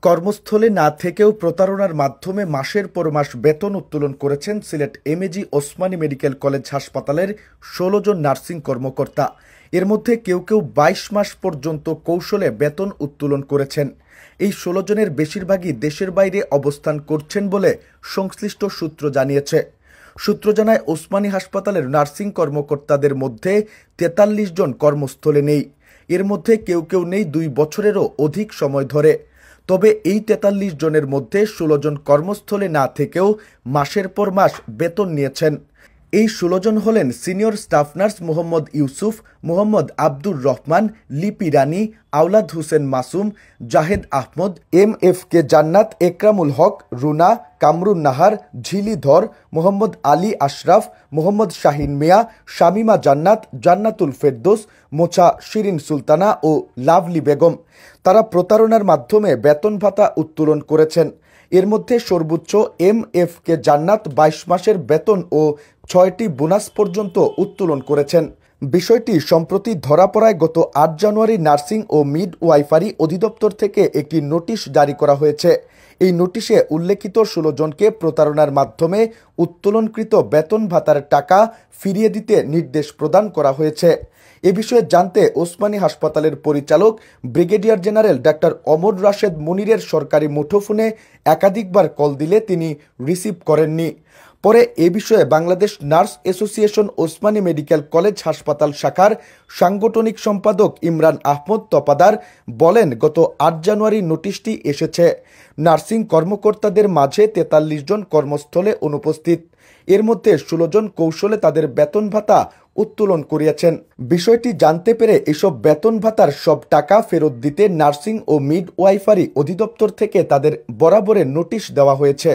কর্মস্থলে না থেকেও প্রতারণার মাধ্যমে মাসের পর মাস বেতন উত্তোলন করেছেন Sylhet MAG Osmani medical college হাসপাতালের ১৬ জন নার্সিং কর্মকর্তা। এর মধ্যে কেউ কেউ ২২ মাস পর্যন্ত কৌশলে বেতন উত্তোলন করেছেন। এই ১৬ জনের বেশিরভাগই দেশের বাইরে অবস্থান করছেন বলে সংশ্লিষ্ট সূত্র জানিয়েছে। সূত্র জানায়, ওসমানী হাসপাতালের নার্সিং কর্মকর্তাদের মধ্যে ৪৩ জন কর্মস্থলে নেই। এর মধ্যে কেউ কেউ নেই ২ বছরেরও অধিক সময় ধরে। তবে এই ৪৩ জনের মধ্যে ১৬ জন কর্মস্থলে না থেকেও মাসের পর মাস বেতন নিয়েছেন। এই ১৬ জন হলেন senior staff nurse Mohammad Yusuf, Mohammad Abdur Rahman, লিপি রানী, আওলাদ হোসেন মাসুম, জাহেদ আহমদ, MFK জান্নাত, একরামুল হক, রুনা, কামরুন নাহার, ঝিলি ধর, মোহাম্মদ আলী আশরাফ, মোহাম্মদ শাহিন মিয়া, শামিমা জান্নাত, জান্নাতুল ফেরদৌস, মোছা শিরিন সুলতানা ও লাভলি বেগম। তারা প্রতারণার মাধ্যমে বেতন ভাতা উত্তোলন করেছেন। এর মধ্যে সর্বোচ্চ MFK জান্নাত ২২ মাসের বেতন ও ৬টি বোনাস পর্যন্ত উত্তোলন করেছেন। বিষয়টি সম্প্রতি ধরা পড়ায় গত ৮ জানুয়ারি নার্সিং ও মিডওয়াইফারি অধিদপ্তর থেকে একটি নোটিশ জারি করা হয়েছে। এই নোটিশে উল্লেখিত ১৬ জনকে প্রতারণার মাধ্যমে উত্তোলনকৃত বেতন ভাতার টাকা ফিরিয়ে দিতে নির্দেশ প্রদান করা হয়েছে। এ বিষয়ে জানতে ওসমানী হাসপাতালের পরিচালক ব্রিগেডিয়ার জেনারেল ডাক্তার অমর রাশেদ মুনিরের সরকারি মুঠোফোনে একাধিকবার কল দিলে তিনি রিসিভ করেননি। পরে এ বিষয়ে Bangladesh nurse association Osmani medical college হাসপাতাল শাখার সাংগঠনিক সম্পাদক ইমরান আহমদ তপাদার বলেন, গত ৮ জানুয়ারি নোটিশটি এসেছে। নার্সিং কর্মকর্তাদের মাঝে ৪৩ জন কর্মস্থলে অনুপস্থিত। এর মধ্যে ১৬ জন কৌশলে তাদের বেতন ভাতা উত্তোলন করিয়েছেন। বিষয়টি জানতে পেরে এসব বেতন ভাতার সব টাকা ফেরত দিতে নার্সিং ও মিডওয়াইফারি অধিদপ্তর থেকে তাদের বরাবরের নোটিশ দেওয়া হয়েছে।